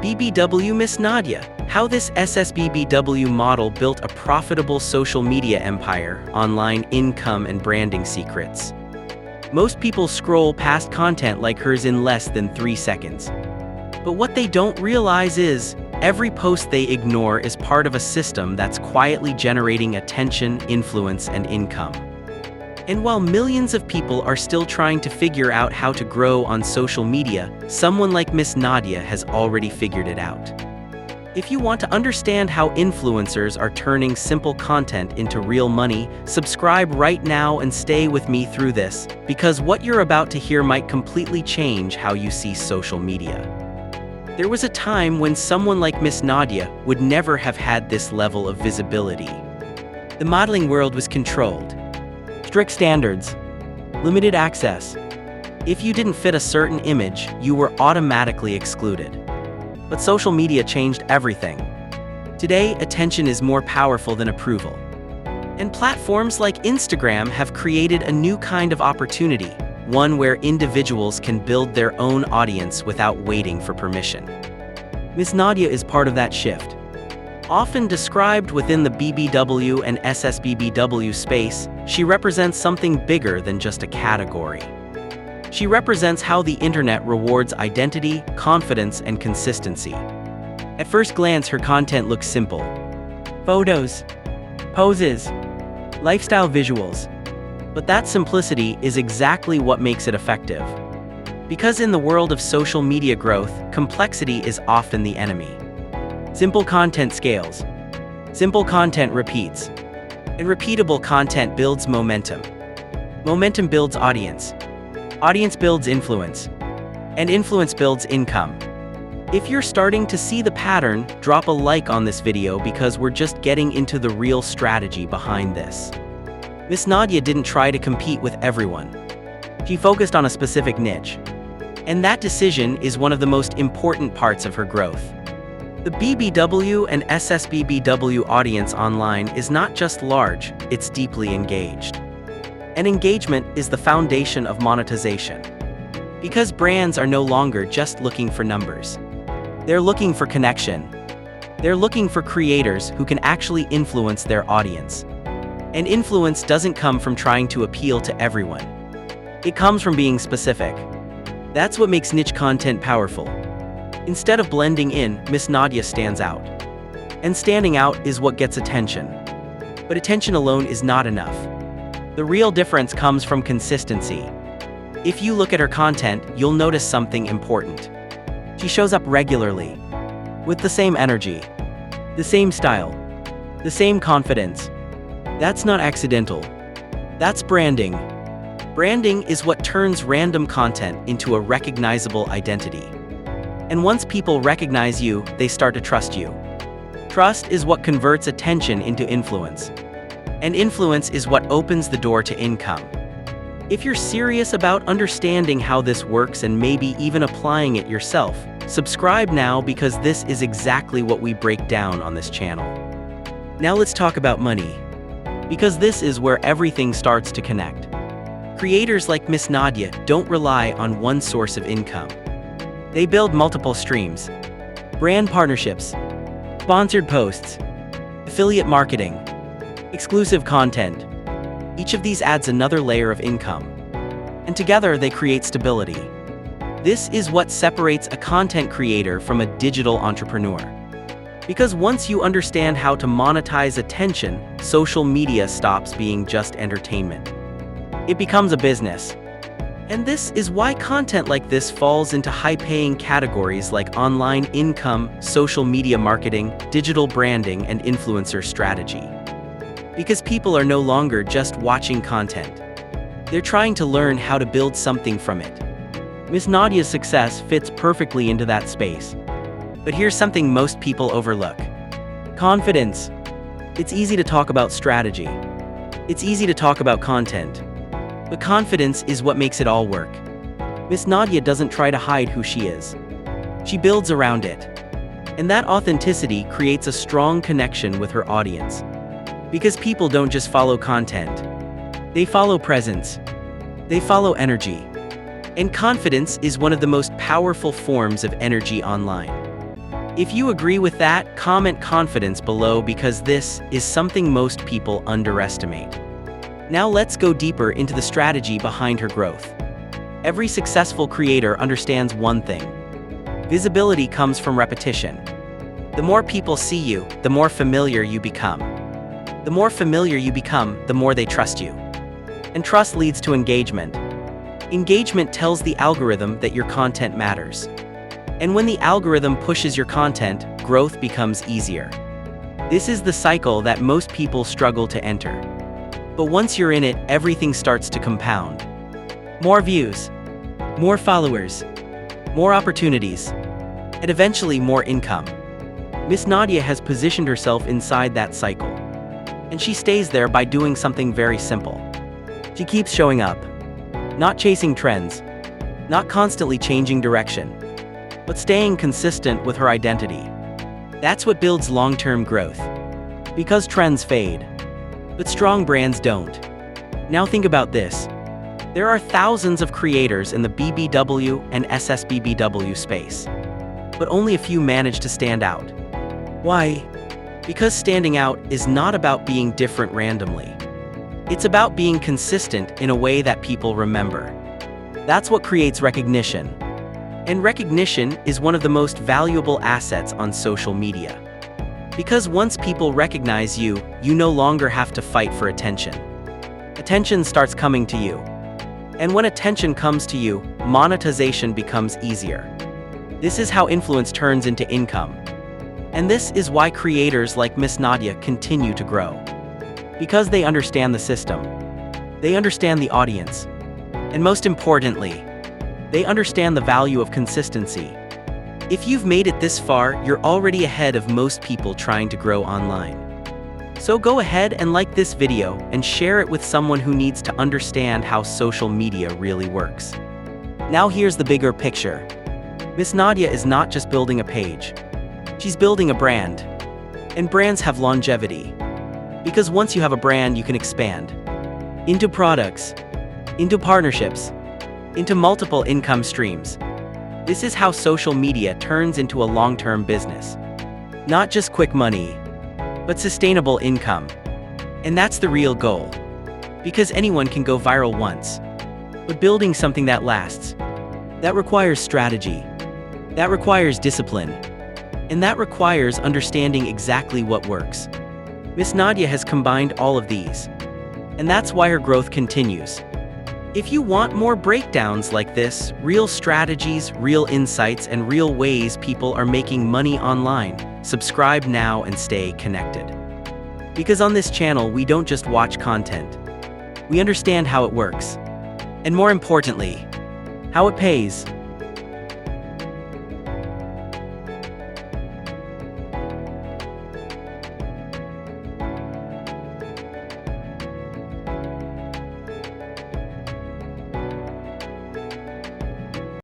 BBW Miss Nadja, how this SSBBW model built a profitable social media empire, online income and branding secrets. Most people scroll past content like hers in less than 3 seconds. But what they don't realize is, every post they ignore is part of a system that's quietly generating attention, influence, and income. And while millions of people are still trying to figure out how to grow on social media, someone like Miss Nadja has already figured it out. If you want to understand how influencers are turning simple content into real money, subscribe right now and stay with me through this, because what you're about to hear might completely change how you see social media. There was a time when someone like Miss Nadja would never have had this level of visibility. The modeling world was controlled. Strict standards, limited access. If you didn't fit a certain image, you were automatically excluded. But social media changed everything. Today, attention is more powerful than approval. And platforms like Instagram have created a new kind of opportunity, one where individuals can build their own audience without waiting for permission. Miss Nadja is part of that shift. Often described within the BBW and SSBBW space, she represents something bigger than just a category. She represents how the internet rewards identity, confidence, and consistency. At first glance, her content looks simple. Photos, poses, lifestyle visuals. But that simplicity is exactly what makes it effective. Because in the world of social media growth, complexity is often the enemy. Simple content scales. Simple content repeats. And repeatable content builds momentum. Momentum builds audience. Audience builds influence. And influence builds income. If you're starting to see the pattern, drop a like on this video because we're just getting into the real strategy behind this. Miss Nadja didn't try to compete with everyone. She focused on a specific niche. And that decision is one of the most important parts of her growth. The BBW and SSBBW audience online is not just large, it's deeply engaged. And engagement is the foundation of monetization. Because brands are no longer just looking for numbers. They're looking for connection. They're looking for creators who can actually influence their audience. And influence doesn't come from trying to appeal to everyone. It comes from being specific. That's what makes niche content powerful. Instead of blending in, Miss Nadja stands out. And standing out is what gets attention. But attention alone is not enough. The real difference comes from consistency. If you look at her content, you'll notice something important. She shows up regularly, with the same energy, the same style, the same confidence. That's not accidental. That's branding. Branding is what turns random content into a recognizable identity. And once people recognize you, they start to trust you. Trust is what converts attention into influence. And influence is what opens the door to income. If you're serious about understanding how this works and maybe even applying it yourself, subscribe now because this is exactly what we break down on this channel. Now let's talk about money. Because this is where everything starts to connect. Creators like Miss Nadja don't rely on one source of income. They build multiple streams. Brand partnerships, sponsored posts, affiliate marketing, exclusive content. Each of these adds another layer of income. And together they create stability. This is what separates a content creator from a digital entrepreneur. Because once you understand how to monetize attention, social media stops being just entertainment. It becomes a business. And this is why content like this falls into high-paying categories like online income, social media marketing, digital branding, and influencer strategy. Because people are no longer just watching content. They're trying to learn how to build something from it. Miss Nadja's success fits perfectly into that space. But here's something most people overlook. Confidence. It's easy to talk about strategy. It's easy to talk about content. But confidence is what makes it all work. Miss Nadja doesn't try to hide who she is. She builds around it. And that authenticity creates a strong connection with her audience. Because people don't just follow content. They follow presence. They follow energy. And confidence is one of the most powerful forms of energy online. If you agree with that, comment confidence below because this is something most people underestimate. Now let's go deeper into the strategy behind her growth. Every successful creator understands one thing. Visibility comes from repetition. The more people see you, the more familiar you become. The more familiar you become, the more they trust you. And trust leads to engagement. Engagement tells the algorithm that your content matters. And when the algorithm pushes your content, growth becomes easier. This is the cycle that most people struggle to enter. But once you're in it, everything starts to compound. More views, more followers, more opportunities, and eventually more income. Miss Nadja has positioned herself inside that cycle. And she stays there by doing something very simple. She keeps showing up. Not chasing trends, not constantly changing direction, but staying consistent with her identity. That's what builds long-term growth. Because trends fade, but strong brands don't. Now think about this. There are thousands of creators in the BBW and SSBBW space, but only a few manage to stand out. Why? Because standing out is not about being different randomly. It's about being consistent in a way that people remember. That's what creates recognition. And recognition is one of the most valuable assets on social media. Because once people recognize you, you no longer have to fight for attention. Attention starts coming to you. And when attention comes to you, monetization becomes easier. This is how influence turns into income. And this is why creators like Miss Nadja continue to grow. Because they understand the system. They understand the audience. And most importantly, they understand the value of consistency. If you've made it this far, you're already ahead of most people trying to grow online. So go ahead and like this video and share it with someone who needs to understand how social media really works. Now here's the bigger picture. Miss Nadja is not just building a page. She's building a brand. And brands have longevity. Because once you have a brand, you can expand into products, into partnerships, into multiple income streams. This is how social media turns into a long-term business. Not just quick money, but sustainable income. And that's the real goal. Because anyone can go viral once. But building something that lasts, that requires strategy, that requires discipline, and that requires understanding exactly what works. Miss Nadja has combined all of these. And that's why her growth continues. If you want more breakdowns like this, real strategies, real insights, and real ways people are making money online, subscribe now and stay connected. Because on this channel, we don't just watch content. We understand how it works. And more importantly, how it pays.